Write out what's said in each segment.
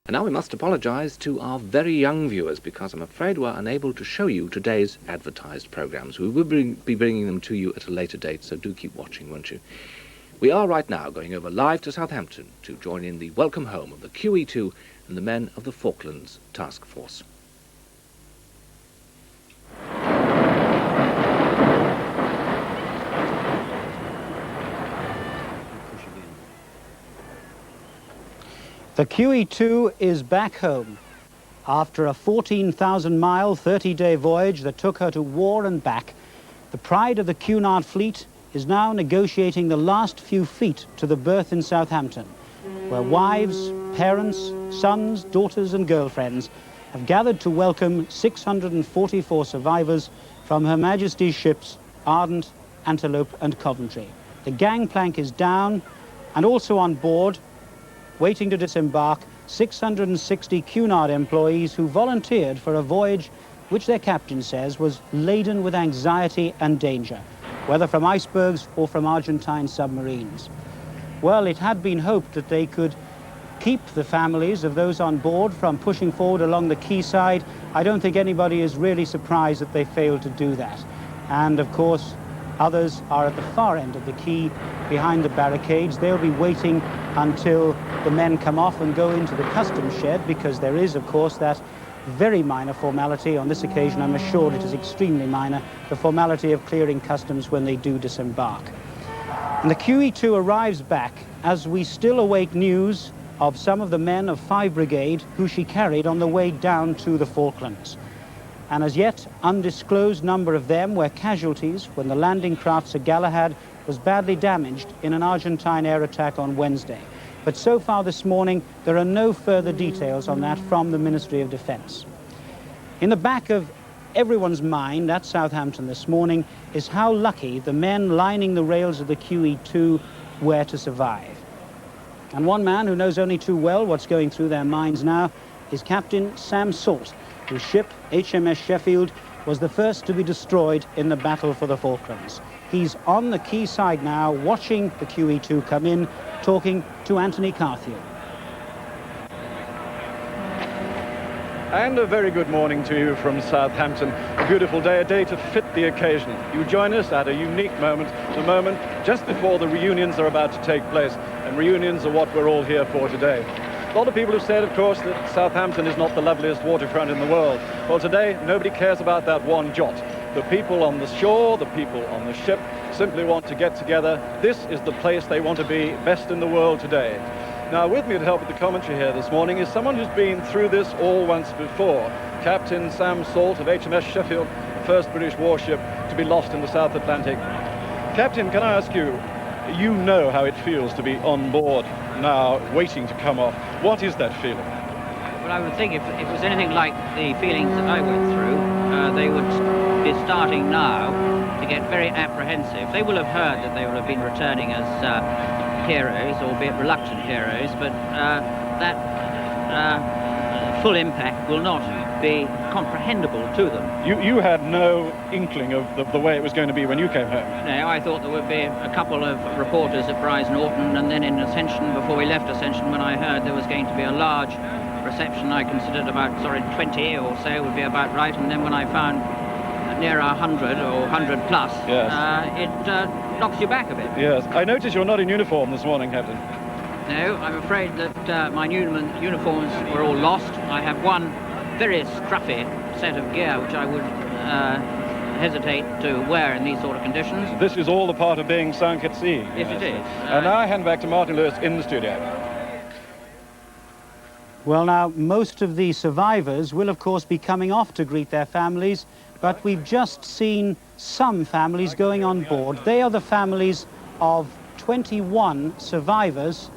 And now we must apologise to our very young viewers because I'm afraid we're unable to show you today's advertised programmes. We will be bringing them to you at a later date, so do keep watching, won't you? We are right now going over live to Southampton to join in the welcome home of the QE2 and the men of the Falklands Task Force. The QE2 is back home. After a 14,000-mile, 30-day voyage that took her to war and back, the pride of the Cunard fleet is now negotiating the last few feet to the berth in Southampton, where wives, parents, sons, daughters and girlfriends have gathered to welcome 644 survivors from Her Majesty's ships Ardent, Antelope and Coventry. The gangplank is down, and also on board, waiting to disembark, 660 Cunard employees who volunteered for a voyage which their captain says was laden with anxiety and danger, whether from icebergs or from Argentine submarines. Well, it had been hoped that they could keep the families of those on board from pushing forward along the quayside. I don't think anybody is really surprised that they failed to do that. And of course, others are at the far end of the quay, behind the barricades. They'll be waiting until the men come off and go into the customs shed, because there is, of course, that very minor formality. On this occasion, I'm assured it is extremely minor, the formality of clearing customs when they do disembark. And the QE2 arrives back as we still await news of some of the men of 5 Brigade who she carried on the way down to the Falklands. An as yet undisclosed number of them were casualties when the landing craft Sir Galahad was badly damaged in an Argentine air attack on Wednesday. But so far this morning, there are no further details on that from the Ministry of Defence. In the back of everyone's mind at Southampton this morning is how lucky the men lining the rails of the QE2 were to survive. And one man who knows only too well what's going through their minds now is Captain Sam Salt, whose ship, HMS Sheffield, was the first to be destroyed in the battle for the Falklands. He's on the quayside now, watching the QE2 come in, talking to Anthony Carthew. And a very good morning to you from Southampton. A beautiful day, a day to fit the occasion. You join us at a unique moment, the moment just before the reunions are about to take place. And reunions are what we're all here for today. A lot of people have said, of course, that Southampton is not the loveliest waterfront in the world. Well, today, nobody cares about that one jot. The people on the shore, the people on the ship, simply want to get together. This is the place they want to be best in the world today. Now, with me to help with the commentary here this morning is someone who's been through this all once before. Captain Sam Salt of HMS Sheffield, the first British warship to be lost in the South Atlantic. Captain, can I ask you, you know how it feels to be on board now, waiting to come off. What is that feeling? Well, I would think if it was anything like the feelings that I went through, they would be starting now to get very apprehensive. They will have heard that they will have been returning as heroes, albeit reluctant heroes, but that full impact will not be comprehensible to them. You had no inkling of the way it was going to be when you came home? No, I thought there would be a couple of reporters at Brize Norton, and then in Ascension, before we left Ascension, when I heard there was going to be a large reception, I considered about 20 or so would be about right, and then when I found near 100 or 100 plus, yes. It knocks you back a bit. Yes. I notice you're not in uniform this morning, Captain. No, I'm afraid that my uniforms were all lost. I have one very scruffy set of gear which I would hesitate to wear in these sort of conditions. This is all a part of being sunk at sea. Yes, it is. And now I hand back to Martin Lewis in the studio. Well, now, most of the survivors will, of course, be coming off to greet their families, but we've just seen some families going on board. They are the families of 21 survivors,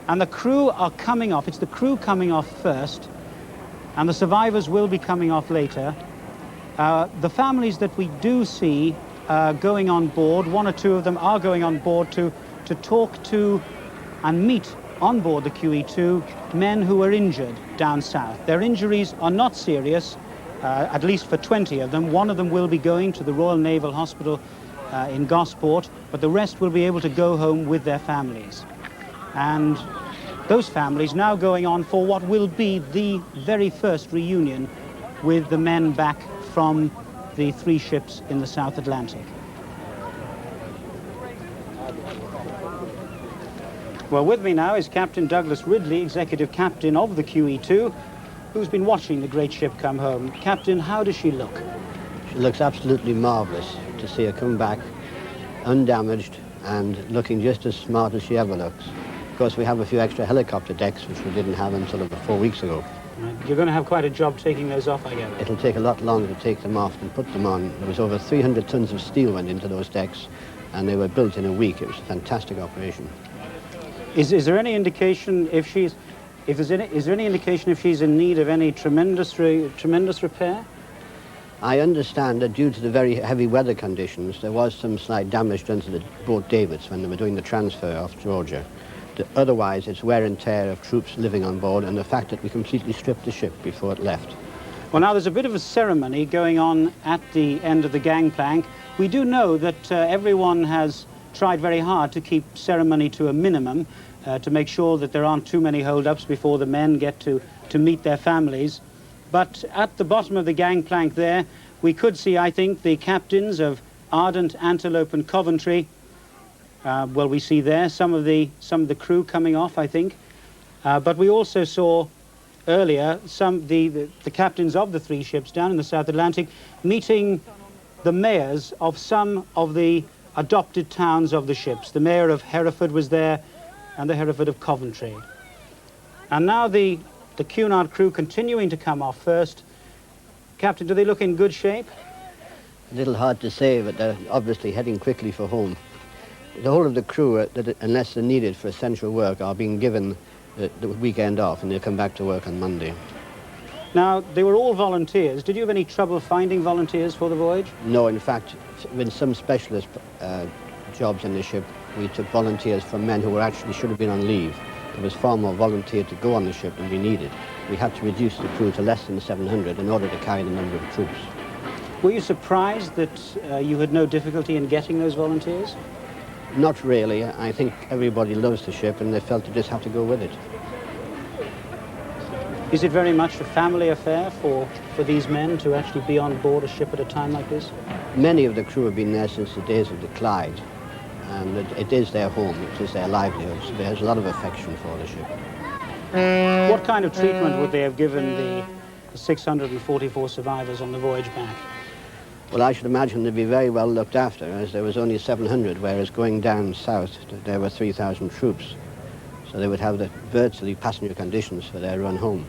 and the crew are coming off. It's the crew coming off first, and the survivors will be coming off later. The families that we do see going on board, one or two of them are going on board to talk to and meet on board the QE2 men who were injured down south. Their injuries are not serious, at least for 20 of them. One of them will be going to the Royal Naval Hospital in Gosport, but the rest will be able to go home with their families. and those families now going on for what will be the very first reunion with the men back from the 3 ships in the South Atlantic. Well, with me now is Captain Douglas Ridley, Executive Captain of the QE2, who's been watching the great ship come home. Captain, how does she look? She looks absolutely marvellous to see her come back undamaged and looking just as smart as she ever looks. Of course, we have a few extra helicopter decks, which we didn't have until about 4 weeks ago. You're going to have quite a job taking those off, I gather. It'll take a lot longer to take them off than put them on. There was over 300 tons of steel went into those decks, and they were built in a week. It was a fantastic operation. Is there any indication if she's is there any indication if she's in need of any tremendous repair? I understand that due to the very heavy weather conditions, there was some slight damage done to the boat Davids when they were doing the transfer off Georgia. Otherwise, it's wear and tear of troops living on board and the fact that we completely stripped the ship before it left. Well, now there's a bit of a ceremony going on at the end of the gangplank. We do know that everyone has tried very hard to keep ceremony to a minimum, to make sure that there aren't too many hold-ups before the men get to meet their families. But at the bottom of the gangplank there, we could see, I think, the captains of Ardent, Antelope and Coventry. Well, we see there some of the crew coming off, I think. But we also saw earlier the captains of the 3 ships down in the South Atlantic meeting the mayors of some of the adopted towns of the ships. The mayor of Hereford was there, and the Hereford of Coventry. And now the Cunard crew continuing to come off first. Captain, do they look in good shape? A little hard to say, but they're obviously heading quickly for home. The whole of the crew, unless they're needed for essential work, are being given the weekend off, and they'll come back to work on Monday. Now, they were all volunteers. Did you have any trouble finding volunteers for the voyage? No, in fact, with some specialist jobs in the ship, we took volunteers from men who should have been on leave. There was far more volunteers to go on the ship than we needed. We had to reduce the crew to less than 700 in order to carry the number of troops. Were you surprised that you had no difficulty in getting those volunteers? Not really. I think everybody loves the ship and they felt they just have to go with it. Is it very much a family affair for these men to actually be on board a ship at a time like this? Many of the crew have been there since the days of the Clyde, and it is their home, it is their livelihood, so there's a lot of affection for the ship. What kind of treatment would they have given the 644 survivors on the voyage back? Well, I should imagine they'd be very well looked after, as there was only 700, whereas going down south, there were 3,000 troops. So they would have the virtually passenger conditions for their run home.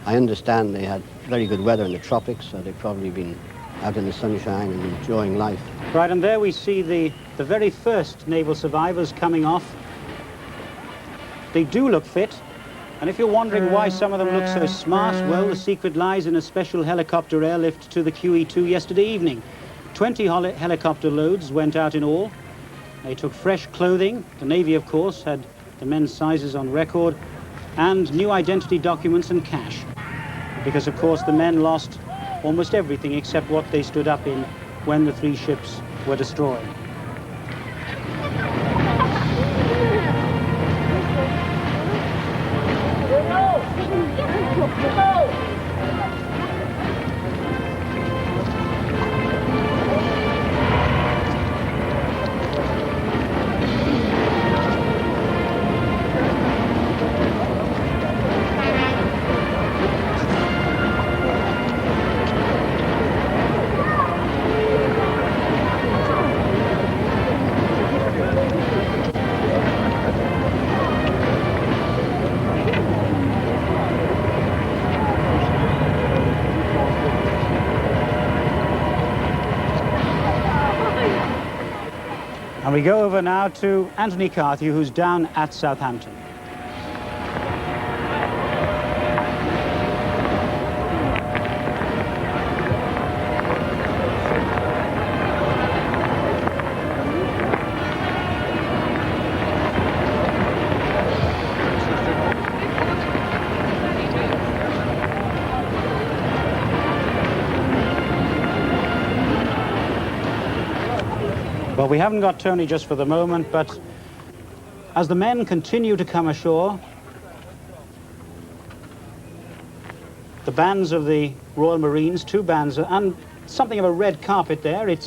I understand they had very good weather in the tropics, so they've probably been out in the sunshine and enjoying life. Right, and there we see the very first naval survivors coming off. They do look fit, and if you're wondering why some of them look so smart, well, the secret lies in a special helicopter airlift to the QE2 yesterday evening. 20 helicopter loads went out in all. They took fresh clothing. The Navy, of course, had the men's sizes on record, and new identity documents and cash. Because, of course, the men lost almost everything except what they stood up in when the 3 ships were destroyed. And we go over now to Anthony Carthew, who's down at Southampton. Well, we haven't got Tony just for the moment, but As the men continue to come ashore, the bands of the Royal Marines, 2 bands, and something of a red carpet there. It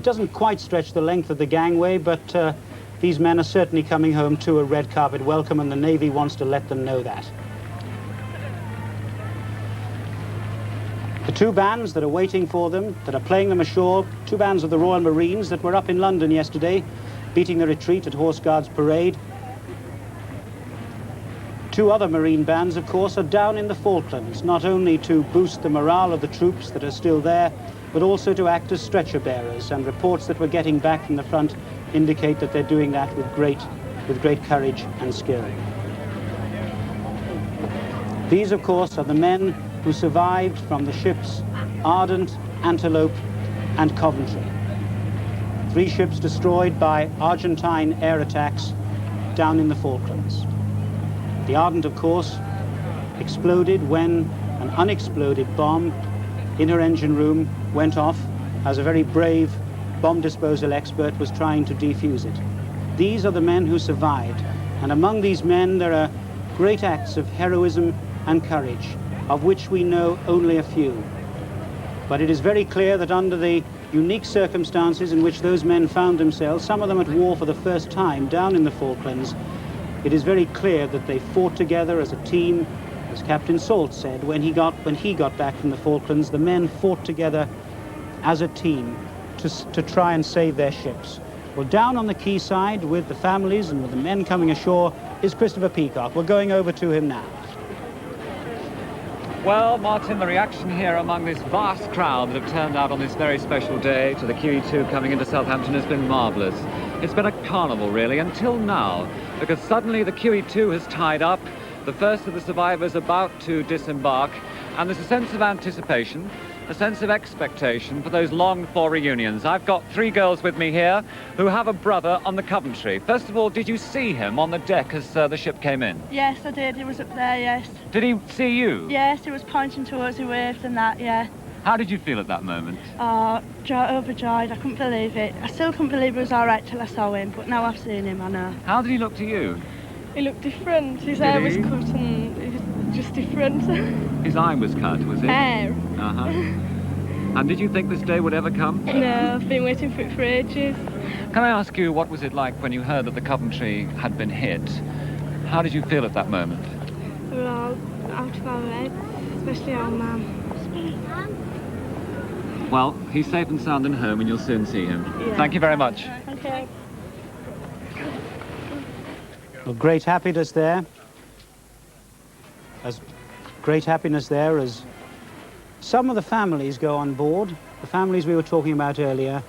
doesn't quite stretch the length of the gangway, but these men are certainly coming home to a red carpet welcome, and the Navy wants to let them know that. The 2 bands that are waiting for them, that are playing them ashore, 2 bands of the Royal Marines that were up in London yesterday, beating the retreat at Horse Guards Parade. 2 other Marine bands, of course, are down in the Falklands, not only to boost the morale of the troops that are still there, but also to act as stretcher bearers, and reports that we're getting back from the front indicate that they're doing that with great courage and skill. These, of course, are the men who survived from the ships Ardent, Antelope, and Coventry. 3 ships destroyed by Argentine air attacks down in the Falklands. The Ardent, of course, exploded when an unexploded bomb in her engine room went off as a very brave bomb disposal expert was trying to defuse it. These are the men who survived, and among these men there are great acts of heroism and courage, of which we know only a few. But it is very clear that under the unique circumstances in which those men found themselves, some of them at war for the first time down in the Falklands, it is very clear that they fought together as a team. As Captain Salt said, when he got back from the Falklands, the men fought together as a team to try and save their ships. Well, down on the quayside with the families and with the men coming ashore is Christopher Peacock. We're going over to him now. Well, Martin, the reaction here among this vast crowd that have turned out on this very special day to the QE2 coming into Southampton has been marvellous. It's been a carnival, really, until now, because suddenly the QE2 has tied up, the first of the survivors about to disembark, and there's a sense of anticipation, a sense of expectation for those longed-for reunions. I've got 3 girls with me here who have a brother on the Coventry. First of all, did you see him on the deck as the ship came in? Yes, I did. He was up there, yes. Did he see you? Yes, he was pointing towards, he waved and that, yeah. How did you feel at that moment? Oh, overjoyed. I couldn't believe it. I still couldn't believe it was all right till I saw him, but now I've seen him, I know. How did he look to you? He looked different. His hair was cut and it was just different. His eye was cut, was it? Hair. Uh-huh. And did you think this day would ever come? No, I've been waiting for it for ages. Can I ask you, what was it like when you heard that the Coventry had been hit? How did you feel at that moment? We were all out of our heads, especially our mum. Well, he's safe and sound and home, and you'll soon see him. Yeah. Thank you very much. Okay. Well, great happiness there. As great happiness there as some of the families go on board, the families we were talking about earlier,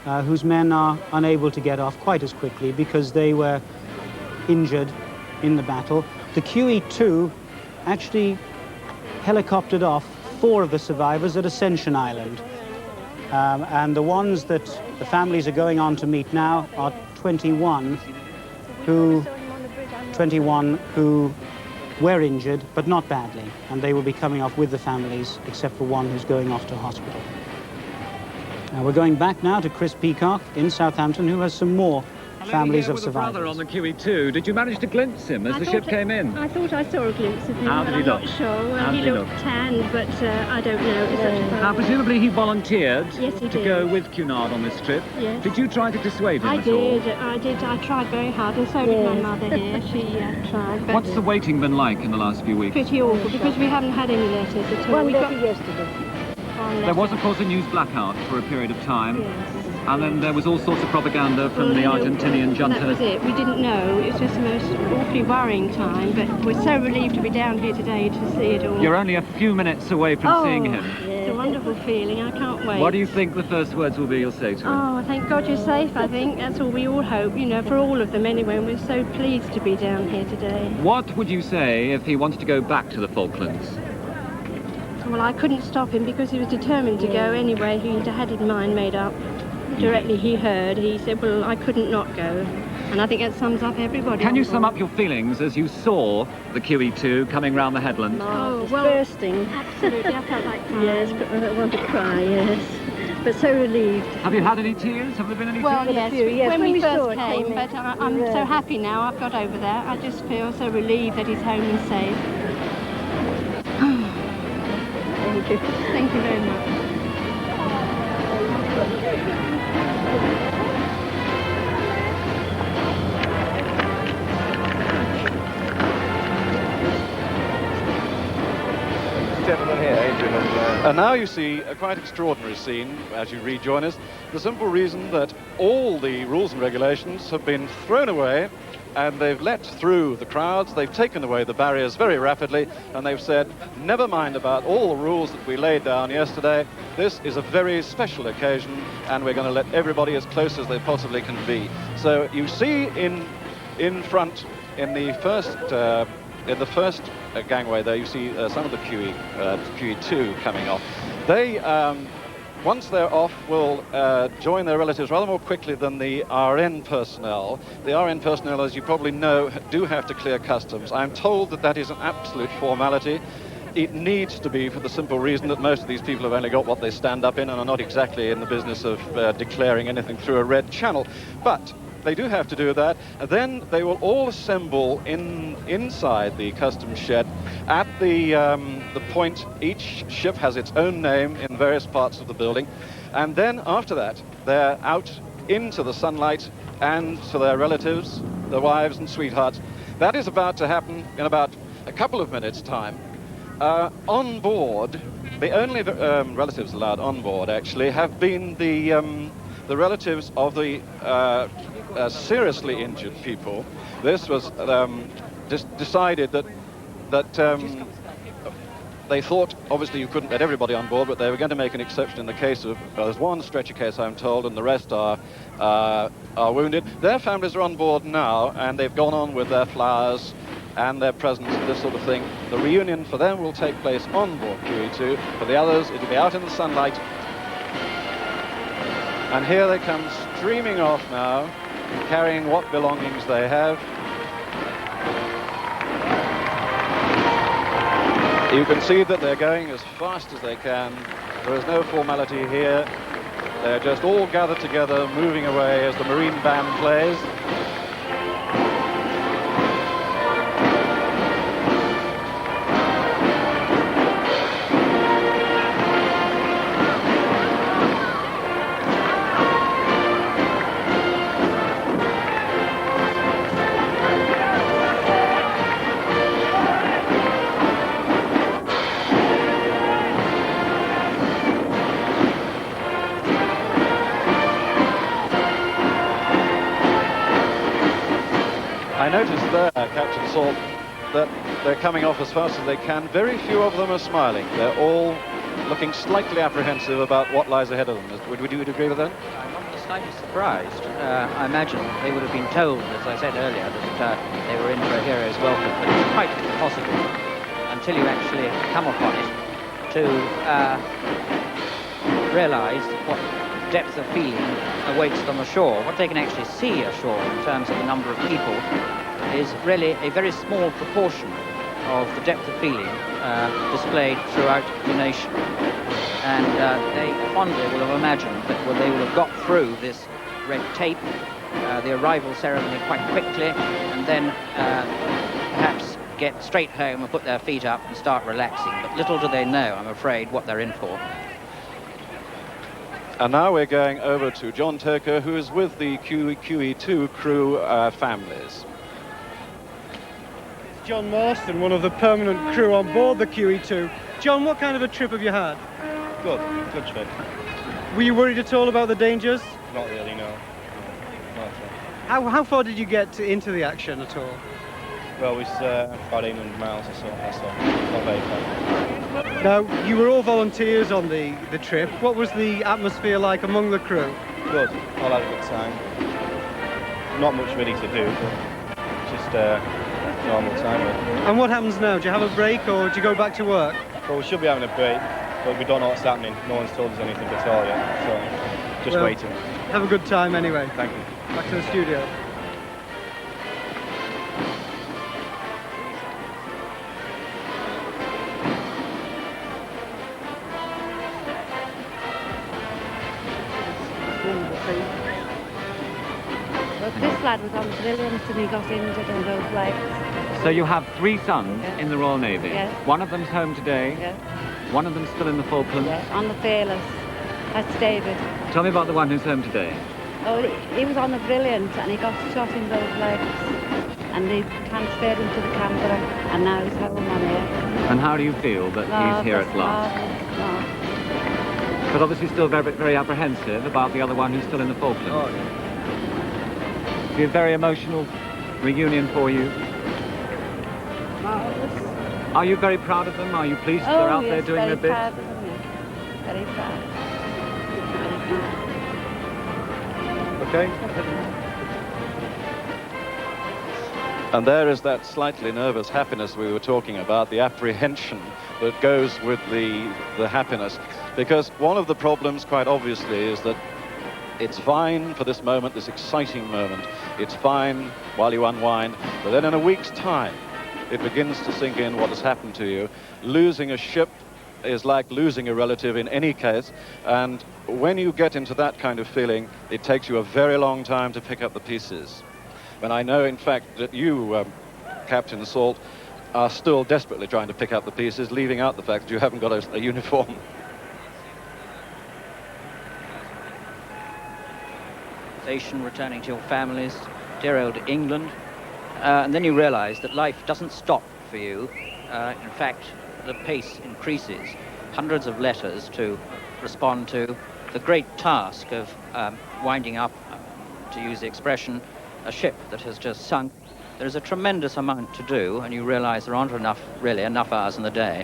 whose men are unable to get off quite as quickly because they were injured in the battle. The QE2 actually helicoptered off 4 of the survivors at Ascension Island. And the ones that the families are going on to meet now are 21 who were injured, but not badly. And they will be coming off with the families, except for one who's going off to hospital. We're going back now to Chris Peacock in Southampton, who has some more families of survivors. Brother on the QE2. Did you manage to glimpse him as the ship came in? I thought I saw a glimpse of him, How but did he I'm look? not sure. Well, How he did he looked look? tanned, but I don't know. It was such a Now, presumably he volunteered Yes, he to did. go with Cunard on this trip. Yes. Did you try to dissuade him I at all? did. I tried very hard, and so did my mother here. She tried. But What's the waiting been like in the last few weeks? pretty awful, because we haven't had any letters at all. We got yesterday. one There was, letter. of course, a news blackout for a period of time. Yes. And then there was all sorts of propaganda from the Well, Argentinian junta. That was it. We didn't know. It was just the most awfully worrying time, but we're so relieved to be down here today to see it all. You're only a few minutes away from seeing him. It's a wonderful feeling. I can't wait. What do you think the first words will be you'll say to him? Oh, thank God you're safe, I think. That's all we all hope, you know, for all of them anyway. And we're so pleased to be down here today. What would you say if he wanted to go back to the Falklands? Well, I couldn't stop him because he was determined to go anyway. He had his mind made up. Directly he heard, he said, well, I couldn't not go. And I think that sums up everybody. Can you on sum board. up your feelings as you saw the QE2 coming round the headland? Oh, well, bursting. absolutely. I felt like crying. Yes, but I want to cry, yes. but so relieved. Have you had any tears? Have there been any Well, tears? yes, yes, when we saw first it came, coming. but I'm so happy now I've got over there. I just feel so relieved that he's home and safe. Thank you. Thank you very much. Gentleman here, Adrian. And now you see a quite extraordinary scene as you rejoin us. The simple reason that all the rules and regulations have been thrown away and they've let through the crowds, they've taken away the barriers very rapidly, and they've said, never mind about all the rules that we laid down yesterday. This is a very special occasion and we're going to let everybody as close as they possibly can be. So you see in front, in the first gangway there, you see some of the QE2 coming off. They, once they're off, will join their relatives rather more quickly than the RN personnel. The RN personnel, as you probably know, do have to clear customs. I'm told that that is an absolute formality. It needs to be for the simple reason that most of these people have only got what they stand up in and are not exactly in the business of declaring anything through a red channel. But they do have to do that, and then they will all assemble inside the customs shed at the point. Each ship has its own name in various parts of the building, and then after that they're out into the sunlight and to their relatives, their wives and sweethearts. That is about to happen in about a couple of minutes' time. On board, the only relatives allowed on board actually have been the relatives of the seriously injured people. This was decided that they thought, obviously you couldn't let everybody on board, but they were going to make an exception in the case of, there's one stretcher case I'm told, and the rest are wounded. Their families are on board now, and they've gone on with their flowers and their presents and this sort of thing. The reunion for them will take place on board QE2. For the others, it'll be out in the sunlight. And here they come streaming off now, carrying what belongings they have. You can see that they're going as fast as they can. There is no formality here. They're just all gathered together, moving away as the Marine Band plays. I noticed there, Captain Salt, that they're coming off as fast as they can. Very few of them are smiling. They're all looking slightly apprehensive about what lies ahead of them. Would you agree with that? I'm not the slightest surprised. I imagine they would have been told, as I said earlier, that they were in for a hero's welcome, but it's quite impossible until you actually come upon it to realise what depth of feeling awaits them ashore. What they can actually see ashore in terms of the number of people is really a very small proportion of the depth of feeling displayed throughout the nation. And they fondly will have imagined that they will have got through this red tape, the arrival ceremony quite quickly, and then perhaps get straight home and put their feet up and start relaxing. But little do they know, I'm afraid, what they're in for. And now we're going over to John Turker, who is with the QE2 crew families. John Marston, one of the permanent crew on board the QE2. John, what kind of a trip have you had? Good trip. Were you worried at all about the dangers? Not really, no. How far did you get into the action at all? Well, it's about 800 miles or so, that's all. Not very far. Now, you were all volunteers on the trip. What was the atmosphere like among the crew? Good, all had a good time. Not much really to do, but just normal time. Really. And what happens now? Do you have a break or do you go back to work? Well, we should be having a break, but we don't know what's happening. No one's told us anything at all yet, so just waiting. Have a good time anyway. Thank you. Back to the studio. But this lad was on brilliant and he got injured in both legs. So you have 3 sons Yes. in the Royal Navy. Yes. One of them's home today. Yes. One of them's still in the Falklands. Yes. On the Fearless. That's David. Tell me about the one who's home today. Oh, he was on the brilliant and he got shot in both legs. And they transferred him to the Canberra and now he's home on here. And how do you feel that he's here at last? Marvellous. But obviously still very, very apprehensive about the other one who's still in the Falklands. Oh, It'll be a very emotional reunion for you. Marvellous. Are you very proud of them? Are you pleased that they're out there doing their bit? Proud of them, yes. Very proud. Okay. And there is that slightly nervous happiness we were talking about, the apprehension that goes with the happiness. Because one of the problems, quite obviously, is that it's fine for this moment, this exciting moment. It's fine while you unwind, but then in a week's time, it begins to sink in what has happened to you. Losing a ship is like losing a relative in any case, and when you get into that kind of feeling, it takes you a very long time to pick up the pieces. And I know, in fact, that you, Captain Salt, are still desperately trying to pick up the pieces, leaving out the fact that you haven't got a uniform. Returning to your families, dear old England, and then you realise that life doesn't stop for you. In fact, the pace increases. Hundreds of letters to respond to, the great task of winding up, to use the expression, a ship that has just sunk. There is a tremendous amount to do, and you realise there aren't enough hours in the day.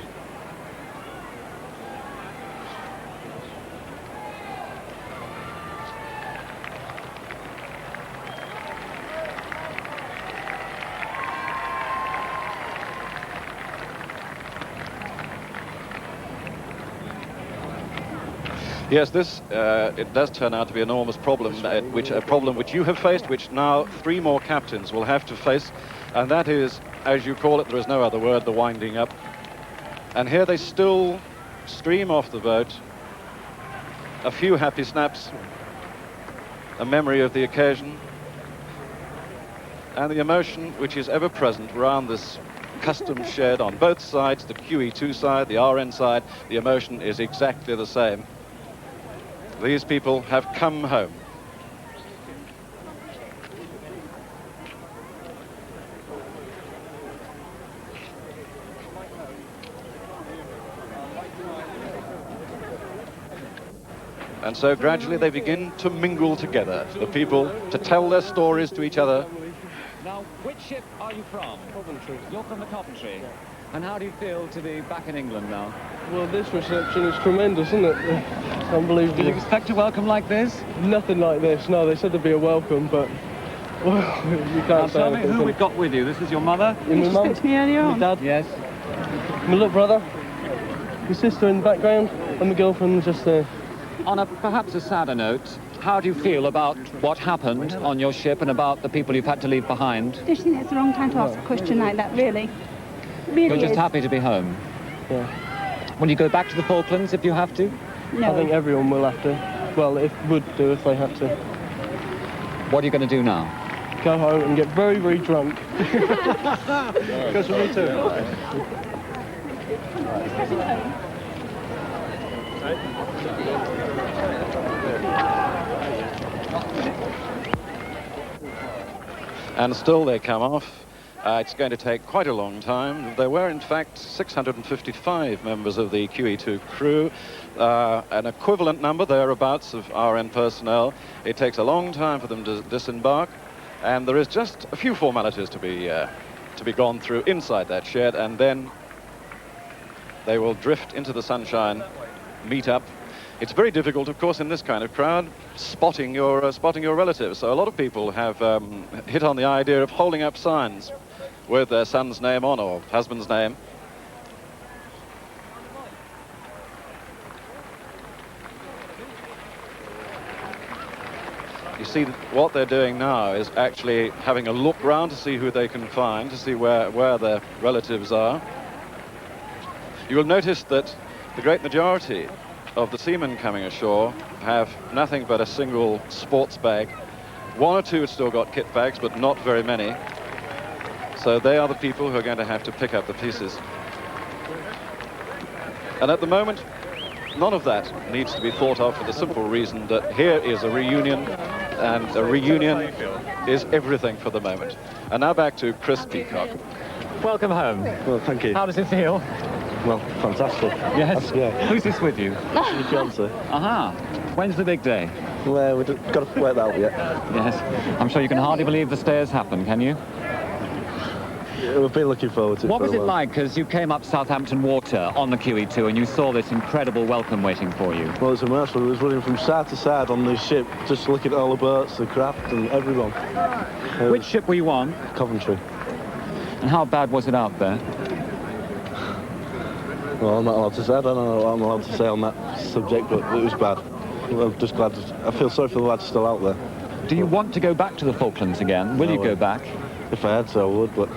Yes, this it does turn out to be an enormous problem, a problem which you have faced, which now 3 more captains will have to face, and that is, as you call it, there is no other word, the winding up. And here they still stream off the boat, a few happy snaps, a memory of the occasion, and the emotion which is ever present around this customs shed on both sides, the QE2 side, the RN side. The emotion is exactly the same. These people have come home. And so gradually they begin to mingle together, the people, to tell their stories to each other. Now, which ship are you from? Coventry. You're from the Coventry. And how do you feel to be back in England now? Well, this reception is tremendous, isn't it? Unbelievable. Did you expect a welcome like this? Nothing like this. No, they said there'd be a welcome, but well, you can't Now say tell me anything. who we've got with you. This is your mother? My mum, my dad, Yes. my little brother, my sister in the background, and my girlfriend just there. On a perhaps a sadder note, how do you feel about what happened on your ship and about the people you've had to leave behind? I just think it's the wrong time to ask a question like that, really. You're Really just is. happy to be home. Yeah. Will you go back to the Falklands if you have to? No. I think everyone will have to. Well, would do if they had to. What are you going to do now? Go home and get very, very drunk. Goes for me too. And still they come off. It's going to take quite a long time. There were, in fact, 655 members of the QE2 crew, an equivalent number thereabouts of RN personnel. It takes a long time for them to disembark, and there is just a few formalities to be gone through inside that shed, and then they will drift into the sunshine, meet up. It's very difficult, of course, in this kind of crowd, spotting your relatives. So a lot of people have hit on the idea of holding up signs with their son's name on or husband's name. You see, what they're doing now is actually having a look round to see who they can find, to see where their relatives are. You will notice that the great majority of the seamen coming ashore have nothing but a single sports bag, One or two had still got kit bags, but not very many. So they are the people who are going to have to pick up the pieces. And at the moment, none of that needs to be thought of for the simple reason that here is a reunion, and a reunion is everything for the moment. And now back to Chris Peacock. Welcome home. Well, thank you. How does it feel? Well, fantastic. Yes? Yeah. Who's this with you? Your fiancée. Aha. When's the big day? Well, we've got to work that out yet. Yes. I'm sure you can hardly believe the stay has happened, can you? Yeah, we've been looking forward to it. What for was a it while. like as you came up Southampton Water on the QE2 and you saw this incredible welcome waiting for you? Well, it was immersive. It was running from side to side on the ship, just looking at all the boats, the craft, and everyone. Which ship were you on? Coventry. And how bad was it out there? Well, I'm not allowed to say. I don't know what I'm allowed to say on that subject, but it was bad. I'm just glad. I feel sorry for the lads still out there. Do you want to go back to the Falklands again? Will you go back? If I had to, I would, but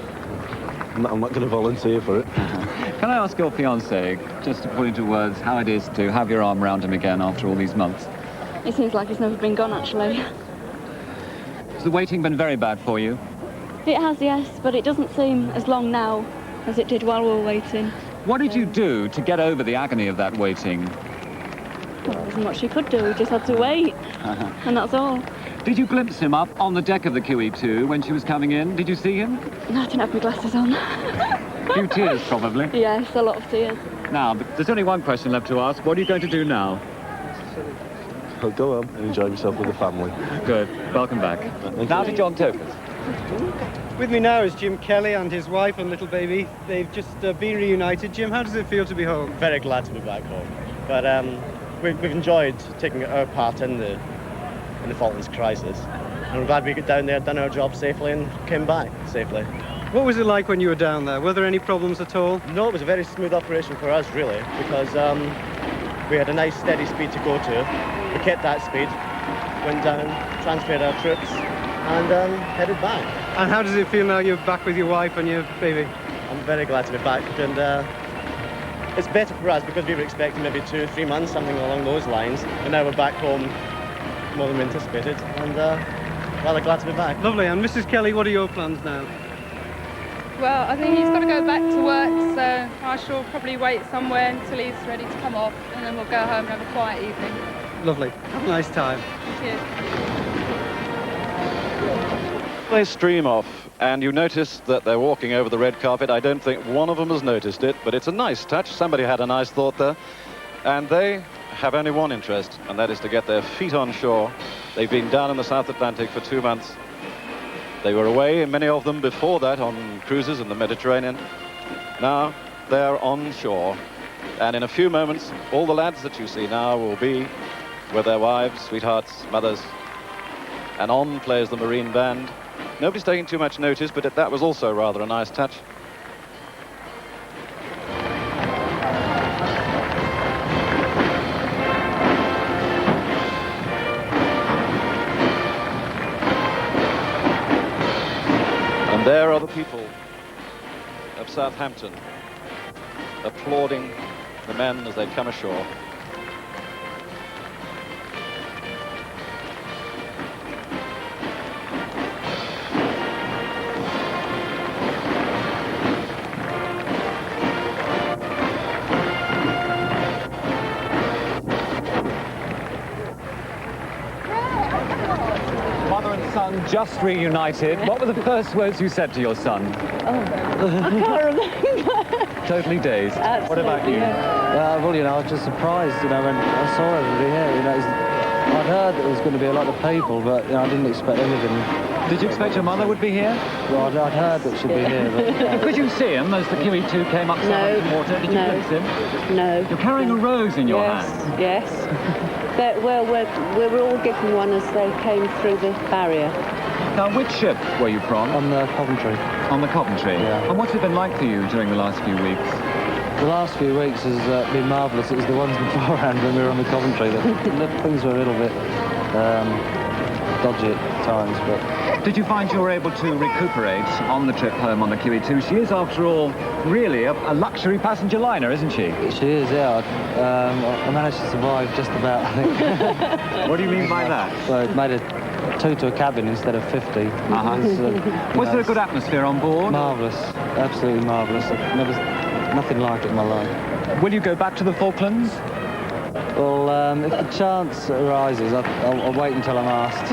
I'm not going to volunteer for it. Can I ask your fiancé, just to put into words, how it is to have your arm around him again after all these months? It seems like he's never been gone, actually. Has the waiting been very bad for you? It has, yes, but it doesn't seem as long now as it did while we were waiting. What did you do to get over the agony of that waiting? Well, there wasn't much you could do, we just had to wait, and that's all. Did you glimpse him up on the deck of the QE2 when she was coming in? Did you see him? No, I didn't have my glasses on. A few tears, probably. Yes, a lot of tears. Now, there's only one question left to ask. What are you going to do now? I'll go home and enjoy myself with the family. Good. Welcome back. Now to John Tokers. With me now is Jim Kelly and his wife and little baby. They've just been reunited. Jim, how does it feel to be home? Very glad to be back home. But we've enjoyed taking our part in the Falklands crisis. And we're glad we got down there, done our job safely and came back safely. What was it like when you were down there? Were there any problems at all? No, it was a very smooth operation for us, really, because we had a nice steady speed to go to. We kept that speed, went down, transferred our troops, and headed back. And how does it feel now you're back with your wife and your baby? I'm very glad to be back, and it's better for us because we were expecting maybe 2-3 months, something along those lines, and now we're back home more than we anticipated, and rather glad to be back. Lovely. And Mrs. Kelly, what are your plans now? Well, I think he's got to go back to work, so I shall probably wait somewhere until he's ready to come off, and then we'll go home and have a quiet evening. Lovely. Have a nice time. Cheers. They stream off, and you notice that they're walking over the red carpet. I don't think one of them has noticed it, but it's a nice touch. Somebody had a nice thought there. And they have only one interest, and that is to get their feet on shore. They've been down in the South Atlantic for 2 months. They were away, many of them before that, on cruises in the Mediterranean. Now they're on shore, and in a few moments, all the lads that you see now will be with their wives, sweethearts, mothers, and on plays the Marine Band. Nobody's taking too much notice, but that was also rather a nice touch. And there are the people of Southampton applauding the men as they come ashore. Mother and son just reunited. What were the first words you said to your son? I can't remember. Totally dazed. What about you? Well, you know, I was just surprised, you know, when I saw everybody here. You know, I'd heard that there was going to be a lot of people, but you know, I didn't expect anything. Did you expect your mother would be here? Well, I'd heard that she'd be here. But, Could you see him as the QE2 came up Southampton Water? Did you glimpse him? No. You're carrying a rose in your hand. Yes. Well, we were all given one as they came through the barrier. Now, which ship were you from? On the Coventry. On the Coventry? Yeah. And what's it been like for you during the last few weeks? The last few weeks has been marvellous. It was the ones beforehand when we were on the Coventry that things were a little bit dodgy at times, but... Did you find you were able to recuperate on the trip home on the QE2? She is, after all, really a luxury passenger liner, isn't she? She is, yeah. I managed to survive just about, I think. What do you mean by that? Well, it made 2 to a cabin instead of 50. Was there a good atmosphere on board? Marvellous, absolutely marvellous. Nothing like it in my life. Will you go back to the Falklands? Well, if the chance arises, I'll wait until I'm asked.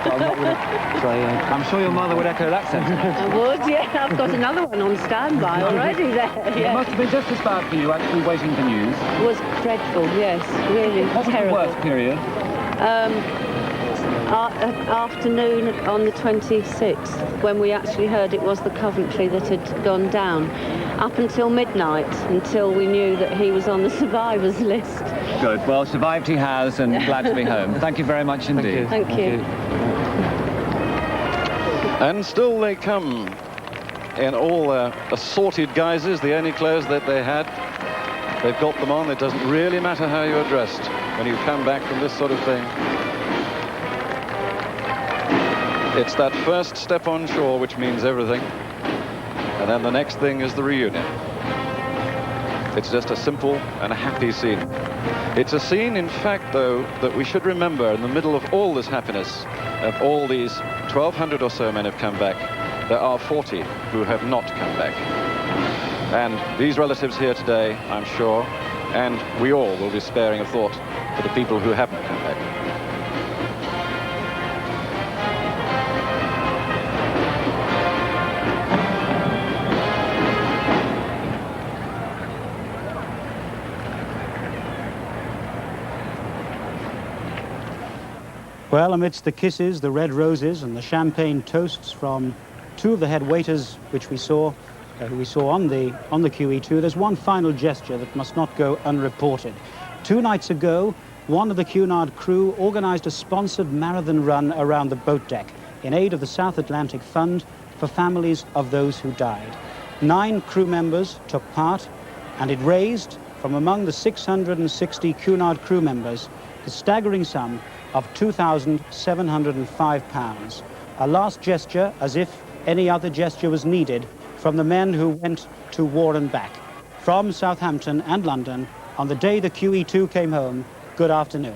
But I'm not going to say... I'm sure your mother would echo that sentiment. I would, yeah. I've got another one on standby already there. Yeah. It must have been just as bad for you, actually, waiting for news. It was dreadful, yes, really terrible. What was the worst period? Afternoon on the 26th, when we actually heard it was the Coventry that had gone down. Up until midnight, until we knew that he was on the survivors list. Good. Well, survived he has, and glad to be home. Thank you very much indeed. Thank you. And still they come in all assorted guises, the only clothes that they had. They've got them on. It doesn't really matter how you're dressed when you come back from this sort of thing. It's that first step on shore which means everything. And then the next thing is the reunion. It's just a simple and a happy scene. It's a scene, in fact, though, that we should remember in the middle of all this happiness, of all these 1,200 or so men have come back, there are 40 who have not come back. And these relatives here today, I'm sure, and we all will be sparing a thought for the people who haven't come back. Well, amidst the kisses, the red roses, and the champagne toasts from 2 of the head waiters, which we saw on the QE2, there's one final gesture that must not go unreported. 2 nights ago, one of the Cunard crew organised a sponsored marathon run around the boat deck in aid of the South Atlantic Fund for families of those who died. 9 crew members took part, and it raised, from among the 660 Cunard crew members, the staggering sum of £2,705. A last gesture, as if any other gesture was needed, from the men who went to war and back. From Southampton and London, on the day the QE2 came home, good afternoon.